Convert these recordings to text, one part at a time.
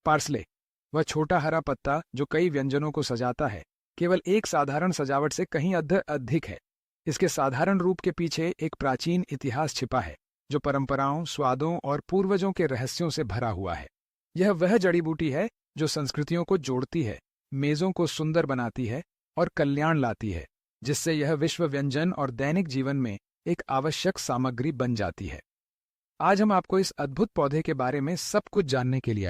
Parsley, वह छोटा हरा पत्ता जो कई व्यंजनों को सजाता है, केवल एक साधारण सजावट से कहीं अधिक है। इसके साधारण रूप के पीछे एक प्राचीन इतिहास छिपा है, जो परंपराओं, स्वादों और पूर्वजों के रहस्यों से भरा हुआ है। यह वह जड़ी बूटी है जो संस्कृतियों को जोड़ती है, मेजों को सुंदर बनाती है और कल्याण लाती है, जिससे यह विश्व व्यंजन और दैनिक जीवन में एक आवश्यक सामग्री बन जाती है। आज हम आपको इस अद्भुत पौधे के बारे में सब कुछ जानने के लिए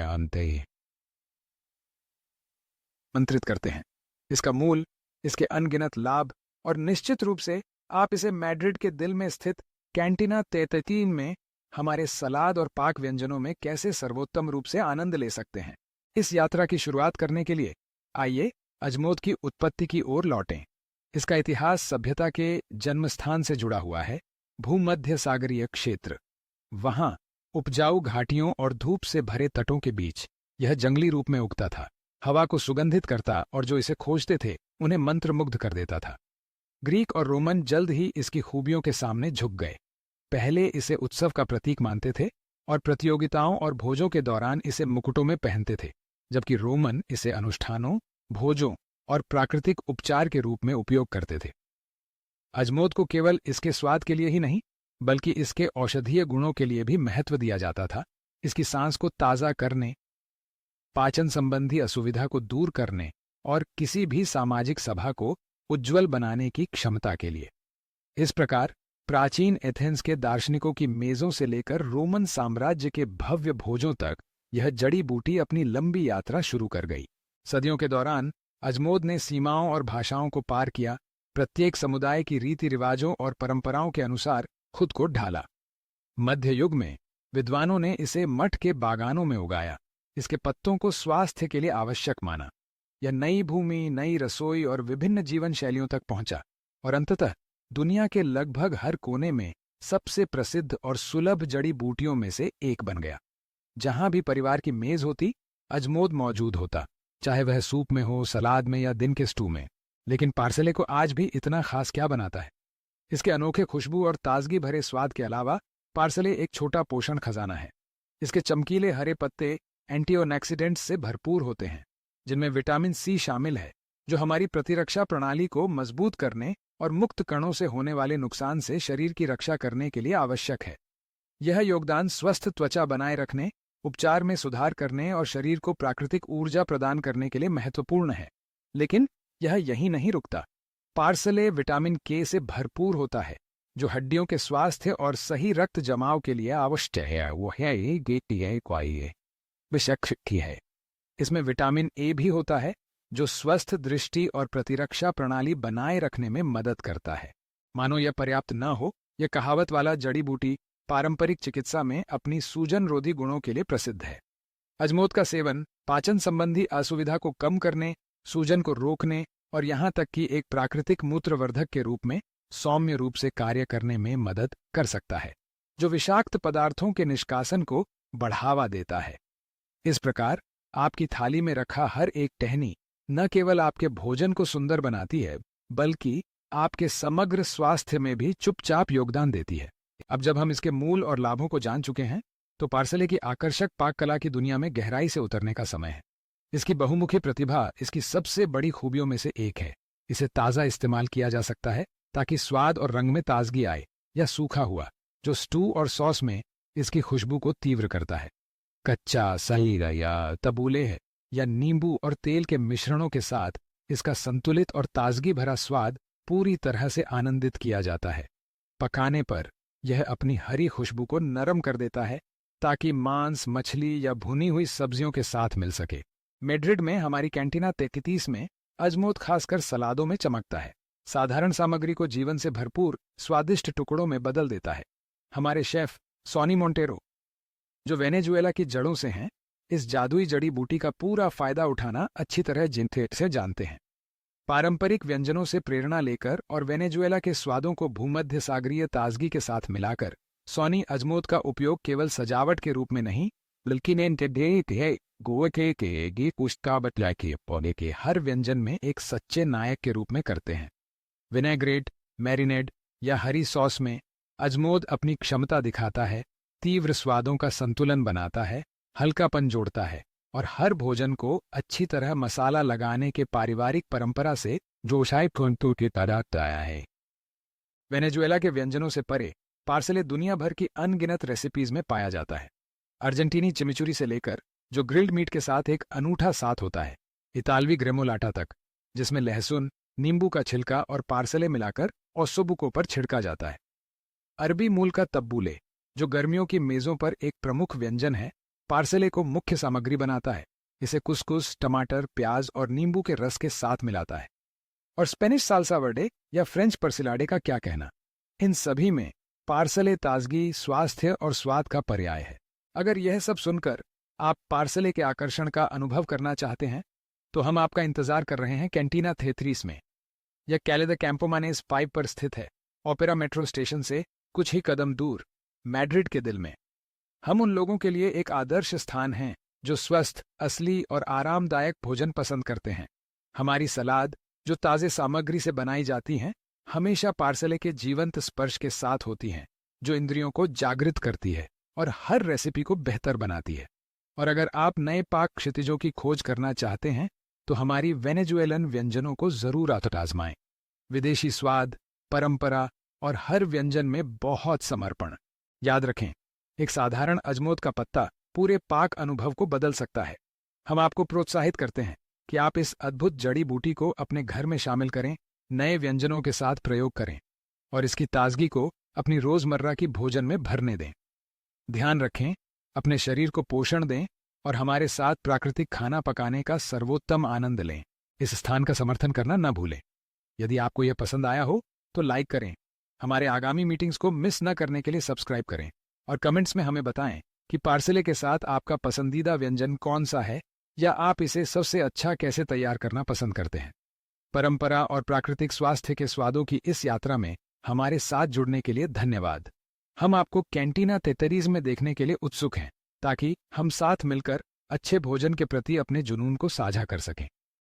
आमंत्रित करते हैं। इसका मूल, इसके अनगिनत लाभ और निश्चित रूप से आप इसे मैड्रिड के दिल में स्थित कैंटीना 33 में हमारे सलाद और पाक व्यंजनों में कैसे सर्वोत्तम रूप से आनंद ले सकते हैं। इस यात्रा की शुरुआत करने के लिए आइए अजमोद की उत्पत्ति की ओर लौटें। इसका इतिहास सभ्यता के जन्मस्थान से जुड़ा हुआ है, भूमध्य सागरीय क्षेत्र। वहां उपजाऊ घाटियों और धूप से भरे तटों के बीच यह जंगली रूप में उगता था, हवा को सुगंधित करता और जो इसे खोजते थे उन्हें मंत्रमुग्ध कर देता था। ग्रीक और रोमन जल्द ही इसकी खूबियों के सामने झुक गए। पहले इसे उत्सव का प्रतीक मानते थे और प्रतियोगिताओं और भोजों के दौरान इसे मुकुटों में पहनते थे, जबकि रोमन इसे अनुष्ठानों, भोजों और प्राकृतिक उपचार के रूप में उपयोग करते थे। अजमोद को केवल इसके स्वाद के लिए ही नहीं, बल्कि इसके औषधीय गुणों के लिए भी महत्व दिया जाता था। इसकी सांस को ताज़ा करने, पाचन संबंधी असुविधा को दूर करने और किसी भी सामाजिक सभा को उज्ज्वल बनाने की क्षमता के लिए। इस प्रकार प्राचीन एथेंस के दार्शनिकों की मेजों से लेकर रोमन साम्राज्य के भव्य भोजों तक यह जड़ी बूटी अपनी लंबी यात्रा शुरू कर गई। सदियों के दौरान अजमोद ने सीमाओं और भाषाओं को पार किया, प्रत्येक समुदाय की रीति रिवाजों और परंपराओं के अनुसार खुद को ढाला। मध्य युग में विद्वानों ने इसे मठ के बागानों में उगाया, इसके पत्तों को स्वास्थ्य के लिए आवश्यक माना। यह नई भूमि, नई रसोई और विभिन्न जीवन शैलियों तक पहुंचा और अंततः दुनिया के लगभग हर कोने में सबसे प्रसिद्ध और सुलभ जड़ी बूटियों में से एक बन गया। जहां भी परिवार की मेज होती, अजमोद मौजूद होता, चाहे वह सूप में हो, सलाद में या दिन के स्टू में। लेकिन पार्सले को आज भी इतना खास क्या बनाता है? इसके अनोखे खुशबू और ताजगी भरे स्वाद के अलावा पार्सले एक छोटा पोषण खजाना है। इसके चमकीले हरे पत्ते एंटीऑक्सीडेंट्स से भरपूर होते हैं, जिनमें विटामिन सी शामिल है, जो हमारी प्रतिरक्षा प्रणाली को मजबूत करने और मुक्त कणों से होने वाले नुकसान से शरीर की रक्षा करने के लिए आवश्यक है। यह योगदान स्वस्थ त्वचा बनाए रखने, उपचार में सुधार करने और शरीर को प्राकृतिक ऊर्जा प्रदान करने के लिए महत्वपूर्ण है। लेकिन यह यहीं नहीं रुकता। पार्सले विटामिन के से भरपूर होता है, जो हड्डियों के स्वास्थ्य और सही रक्त जमाव के लिए आवश्यक है। वो है विषक्ति है। इसमें विटामिन ए भी होता है, जो स्वस्थ दृष्टि और प्रतिरक्षा प्रणाली बनाए रखने में मदद करता है। मानो यह पर्याप्त न हो, यह कहावत वाला जड़ी बूटी पारंपरिक चिकित्सा में अपनी सूजन रोधी गुणों के लिए प्रसिद्ध है। अजमोद का सेवन पाचन संबंधी असुविधा को कम करने, सूजन को रोकने और यहां तक कि एक प्राकृतिक मूत्रवर्धक के रूप में सौम्य रूप से कार्य करने में मदद कर सकता है, जो विषाक्त पदार्थों के निष्कासन को बढ़ावा देता है। इस प्रकार आपकी थाली में रखा हर एक टहनी न केवल आपके भोजन को सुंदर बनाती है, बल्कि आपके समग्र स्वास्थ्य में भी चुपचाप योगदान देती है। अब जब हम इसके मूल और लाभों को जान चुके हैं, तो पार्सले की आकर्षक पाक कला की दुनिया में गहराई से उतरने का समय है। इसकी बहुमुखी प्रतिभा इसकी सबसे बड़ी खूबियों में से एक है। इसे ताज़ा इस्तेमाल किया जा सकता है ताकि स्वाद और रंग में ताजगी आए, या सूखा हुआ, जो स्टू और सॉस में इसकी खुशबू को तीव्र करता है। कच्चा, सलीगा या तबूले है, या नींबू और तेल के मिश्रणों के साथ इसका संतुलित और ताजगी भरा स्वाद पूरी तरह से आनंदित किया जाता है। पकाने पर यह अपनी हरी खुशबू को नरम कर देता है, ताकि मांस, मछली या भुनी हुई सब्जियों के साथ मिल सके। मैड्रिड में हमारी कैंटीना 33 में अजमोद खासकर सलादों में चमकता है। साधारण सामग्री को जीवन से भरपूर स्वादिष्ट टुकड़ों में बदल देता है। हमारे शेफ सोनी मोंटेरो, जो वेनेजुएला की जड़ों से हैं, इस जादुई जड़ी बूटी का पूरा फायदा उठाना अच्छी तरह जिंथेट से जानते हैं। पारंपरिक व्यंजनों से प्रेरणा लेकर और वेनेजुएला के स्वादों को भूमध्य सागरीय ताजगी के साथ मिलाकर सोनी अजमोद का उपयोग केवल सजावट के रूप में नहीं, बल्कि गोवा के कुश्ताबतला के पौधे के हर व्यंजन में एक सच्चे नायक के रूप में करते हैं। विनेग्रेट, मैरिनेड या हरी सॉस में अजमोद अपनी क्षमता दिखाता है, तीव्र स्वादों का संतुलन बनाता है, हल्कापन जोड़ता है और हर भोजन को अच्छी तरह मसाला लगाने के पारिवारिक परंपरा से जोशाई कुंतु की तरह आया है। वेनेजुएला के व्यंजनों से परे पार्सले दुनिया भर की अनगिनत रेसिपीज में पाया जाता है। अर्जेंटीनी चिमिचुरी से लेकर, जो ग्रिल्ड मीट के साथ एक अनूठा साथ होता है, इतालवी ग्रेमोलाटा तक, जिसमें लहसुन, नींबू का छिलका और पार्सले मिलाकर ओसोबुको पर छिड़का जाता है। अरबी मूल का तब्बूले, जो गर्मियों की मेजों पर एक प्रमुख व्यंजन है, पार्सले को मुख्य सामग्री बनाता है। इसे कुसकुस, टमाटर, प्याज और नींबू के रस के साथ मिलाता है। और स्पेनिश साल्सा वर्डे या फ्रेंच परसिलाडे का क्या कहना, इन सभी में पार्सले ताजगी, स्वास्थ्य और स्वाद का पर्याय है। अगर यह सब सुनकर आप पार्सले के आकर्षण का अनुभव करना चाहते हैं, तो हम आपका इंतजार कर रहे हैं कैंटीना थेथरीस में। यह कैले द कैंपोमानेस 5 पर स्थित है, ओपेरा मेट्रो स्टेशन से कुछ ही कदम दूर, मैड्रिड के दिल में। हम उन लोगों के लिए एक आदर्श स्थान हैं जो स्वस्थ, असली और आरामदायक भोजन पसंद करते हैं। हमारी सलाद, जो ताज़े सामग्री से बनाई जाती हैं, हमेशा पार्सले के जीवंत स्पर्श के साथ होती हैं, जो इंद्रियों को जागृत करती है और हर रेसिपी को बेहतर बनाती है। और अगर आप नए पाक क्षितिजों की खोज करना चाहते हैं, तो हमारी वेनेजुएलन व्यंजनों को जरूर आजमाएं। विदेशी स्वाद, परंपरा और हर व्यंजन में बहुत समर्पण। याद रखें, एक साधारण अजमोद का पत्ता पूरे पाक अनुभव को बदल सकता है। हम आपको प्रोत्साहित करते हैं कि आप इस अद्भुत जड़ी बूटी को अपने घर में शामिल करें, नए व्यंजनों के साथ प्रयोग करें और इसकी ताजगी को अपनी रोजमर्रा की भोजन में भरने दें। ध्यान रखें, अपने शरीर को पोषण दें और हमारे साथ प्राकृतिक खाना पकाने का सर्वोत्तम आनंद लें। इस स्थान का समर्थन करना न भूलें। यदि आपको यह पसंद आया हो तो लाइक करें, हमारे आगामी मीटिंग्स को मिस न करने के लिए सब्सक्राइब करें और कमेंट्स में हमें बताएं कि पार्सले के साथ आपका पसंदीदा व्यंजन कौन सा है या आप इसे सबसे अच्छा कैसे तैयार करना पसंद करते हैं। परंपरा और प्राकृतिक स्वास्थ्य के स्वादों की इस यात्रा में हमारे साथ जुड़ने के लिए धन्यवाद। हम आपको कैंटीना तेतरीज में देखने के लिए उत्सुक हैं, ताकि हम साथ मिलकर अच्छे भोजन के प्रति अपने जुनून को साझा कर सकें।